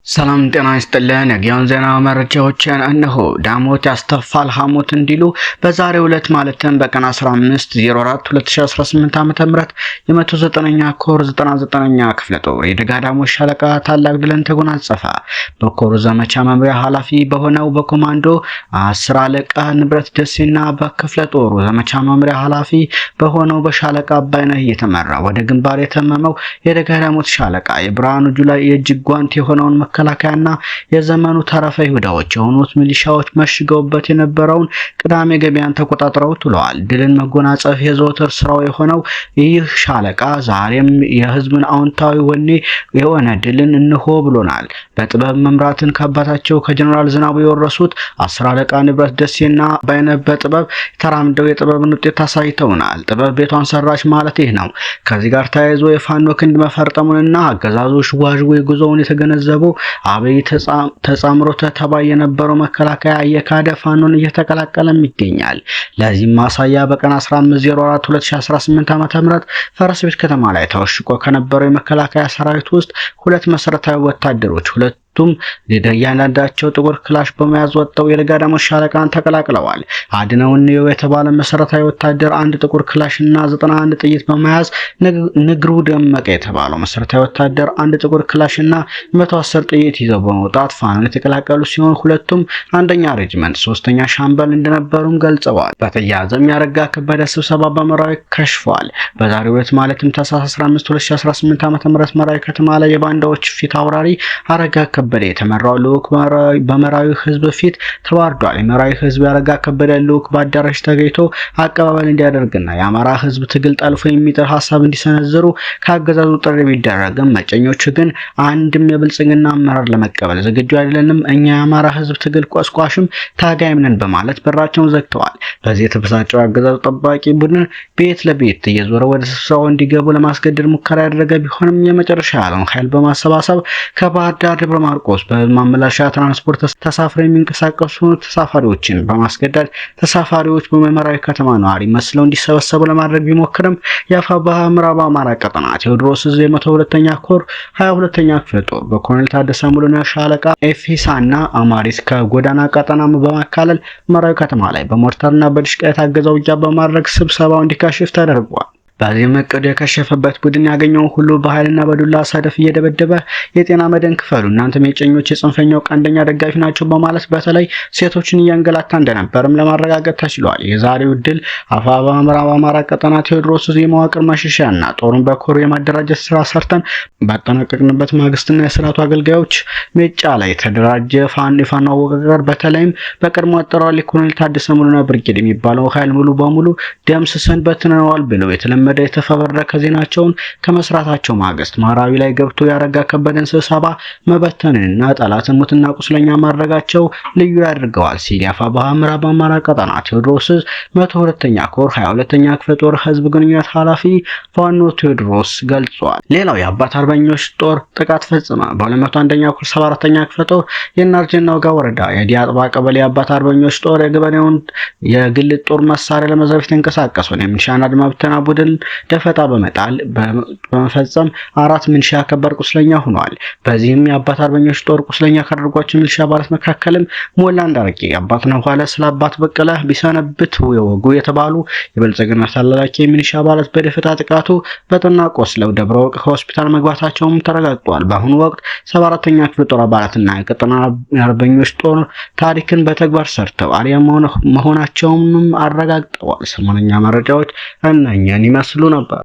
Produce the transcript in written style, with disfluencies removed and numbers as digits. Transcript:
ሰላም ጤና ይስጥልን። የጊዮን ዜና መረጃዎችን እነሆ። ዳሞት ያስተፋል ሐሞት እንዲሉ በዛሬው ዕለት ማለትም በቀን 15/04/2018 ዓ.ም የ109ኛ ኮር 99ኛ ክፍለ ጦር የደጋ ዳሞት ሻለቃ ታላቅ ድልን ተጎናጸፈ። በኮሩ ዘመቻ መምሪያ ኃላፊ በሆነው በኮማንዶ 10 አለቃ ንብረት ደሴና በክፍለ ጦሩ ዘመቻ መምሪያ ኃላፊ በሆነው በሻለቃ አባይነህ እየተመራ ወደ ግንባር የተመመው የደጋ ዳሞት ሻለቃ የብርሃኑ ጁላ የእጅግ ጓንት የሆነውን መከላከያና የዘመኑ ተረፈ ይሁዳዎች የሆኑት ሚሊሻዎች መሽገውበት የነበረውን ቅዳሜ ገበያን ተቆጣጥረው ውለዋል። ድልን መጎናጸፍ የዘወትር ስራው የሆነው ይህ ሻለቃ ዛሬም የህዝብን አዎንታዊ ወኔ የሆነ ድልን እንሆ ብሎናል። በጥበብ መምራትን ከአባታቸው ከጀነራል ዝናቡ የወረሱት 10 አለቃ ንብረት ደሴና አባይነህ በጥበብ ተራምደው የጥበብን ውጤት አሳይተውናል። ጥበብ ቤቷን ሰራች ማለት ይህ ነው። ከዚህ ጋር ተያይዞ የፋኖ ክንድ መፈርጠሙንና አገዛዙ ሽዋዥዌ ጉዞውን የተገነዘበው አብይ ተጻምሮ ተባይ የነበረው መከላከያ የካደ ፋኖን እየተቀላቀለም ይገኛል። ለዚህም ማሳያ በቀን 15/04/2018 ዓ.ም ፈረስ ቤት ከተማ ላይ ተወሽቆ ከነበረው የመከላከያ ሰራዊት ውስጥ ሁለት መሰረታዊ ወታደሮች ሁለቱም እያንዳንዳቸው ጥቁር ክላሽ በመያዝ ወጥተው የደጋ ዳሞት ሻለቃን ተቀላቅለዋል። አድነው እንየው የተባለ መሰረታዊ ወታደር አንድ ጥቁር ክላሽና 91 ጥይት በመያዝ ንግሩ ደመቀ የተባለው መሰረታዊ ወታደር አንድ ጥቁር ክላሽና 110 ጥይት ይዘው በመውጣት ፋኖን የተቀላቀሉ ሲሆን ሁለቱም አንደኛ ሬጅመንት 3ኛ ሻምበል እንደነበሩም ገልጸዋል። በተያያዘም ያረጋ ከበደ ስብሰባ በመራዊ ከሽፏል። በዛሬው ዕለት ማለትም ታህሳስ 15 2018 ዓ.ም መራዊ ከተማ ላይ የባንዳዎች ፊት አውራሪ አረጋ ከበደ የተመራው ልዑክ በመራዊ ህዝብ ፊት ተዋርዷል። የመራዊ ህዝብ ያረጋ ከበደ ልዑክ በአዳራሽ ተገኝቶ አቀባበል እንዲያደርግና የአማራ ህዝብ ትግል ጠልፎ የሚጥር ሐሳብ እንዲሰነዝሩ ካገዛዙ ጥሪ ቢደረግም መጨኞቹ ግን አንድም የብልጽግና አመራር ለመቀበል ዝግጁ አይደለንም፣ እኛ የአማራ ህዝብ ትግል ቆስቋሽም ታጋይም ነን በማለት በራቸውን ዘግተዋል። በዚህ የተበሳጨው አገዛዙ ጠባቂ ቡድን ቤት ለቤት እየዞረ ወደ ስብሰባው እንዲገቡ ለማስገደድ ሙከራ ያደረገ ቢሆንም የመጨረሻ ያለውን ኃይል በማሰባሰብ ከባህር ዳር ደብረ ማርቆስ በማመላለሻ ትራንስፖርት ተሳፍረው የሚንቀሳቀሱ ተሳፋሪዎችን በማስገደድ ተሳፋሪዎች በመራዊ ከተማ ነዋሪ መስለው እንዲሰበሰቡ ለማድረግ ቢሞክርም የአፋብኃ ምዕራብ አማራ ቀጠና ቴዎድሮስ ዕዝ የ102ኛ ኮር 22ኛ ክፍለ ጦር በኮሎኔል ታደሰ ሙሉነህ ሻለቃ ኤፊሳና አማሪስ ከጎዳና ቀጠና በማካለል መራዊ ከተማ ላይ በሞርታርና በድሽቃ የታገዘ ውጊያ በማድረግ ስብሰባው እንዲከሽፍ ተደርጓል። በዚህም እቅዱ የከሸፈበት ቡድን ያገኘውን ሁሉ በኃይልና በዱላ ሰደፍ እየደበደበ የጤና መድን ክፈሉ፣ እናንተም የጨኞች የጽንፈኛው ቀንደኛ ደጋፊ ናቸው በማለት በተለይ ሴቶችን እያንገላታ እንደነበርም ለማረጋገጥ ተችሏል። የዛሬው ድል አፋብኃ ምዕራብ አማራ ቀጠና ቴዎድሮስ ዕዝ የመዋቅር ማሻሻያና ጦሩን በኮር የማደራጀት ስራ ሰርተን ባጠናቀቅንበት ማግስትና የስርዓቱ አገልጋዮች ሜጫ ላይ የተደራጀ የፋኖ አወቃቀር በተለይም በቀድሞ አጠራር ኮሎኔል ታደሰ ሙሉነህ ብርጌድ የሚባለው ኃይል ሙሉ በሙሉ ደምስሰን በትነዋል ብለው የተለመደ የተፈበረከ ዜናቸውን ከመስራታቸው ማግስት ማራዊ ላይ ገብቶ ያረጋ ከበደን ስብሰባ መበተንና ጠላትን ሙትና ቁስለኛ ማድረጋቸው ልዩ ያደርገዋል ሲል የአፋብኃ ምዕራብ አማራ ቀጠና ቴዎድሮስ ዕዝ 102ኛ ኮር 22ኛ ክፍለ ጦር ህዝብ ግንኙነት ኃላፊ ፋኖ ቴዎድሮስ ገልጿል። ሌላው የአባት አርበኞች ጦር ጥቃት ፈጸመ። በ201ኛ ኮር 74ኛ ክፍለ ጦር የናርጀና ወጋ ወረዳ የዲያጥባ ቀበሌ የአባት አርበኞች ጦር የገበሬውን የግል ጦር መሳሪያ ለመዝረፍ የተንቀሳቀሰውን የሚሊሻና አድማ ብተና ቡድን ደፈጣ በመጣል በመፈጸም 4 ሚሊሻ ከባድ ቁስለኛ ሆኗል። በዚህም የአባት አርበኞች ጦር ቁስለኛ ካደረጓቸው ሚሊሻ አባላት መካከልም ሞላ እንዳርጌ አባት ነው ኋላ ስለ አባት በቀለ ቢሰነብት የወጉ የተባሉ የብልጽግና ተላላኪ ሚሊሻ አባላት በደፈጣ ጥቃቱ በጠና ቆስለው ደብረ ወርቅ ሆስፒታል መግባታቸውም ተረጋግጧል። በአሁኑ ወቅት 74ኛ ክፍለ ጦር አባላትና የቀጠና አርበኞች ጦር ታሪክን በተግባር ሰርተው አርያ መሆናቸውንም አረጋግጠዋል። ሰሞነኛ መረጃዎች እነኚህን ይመስሉ ነበር።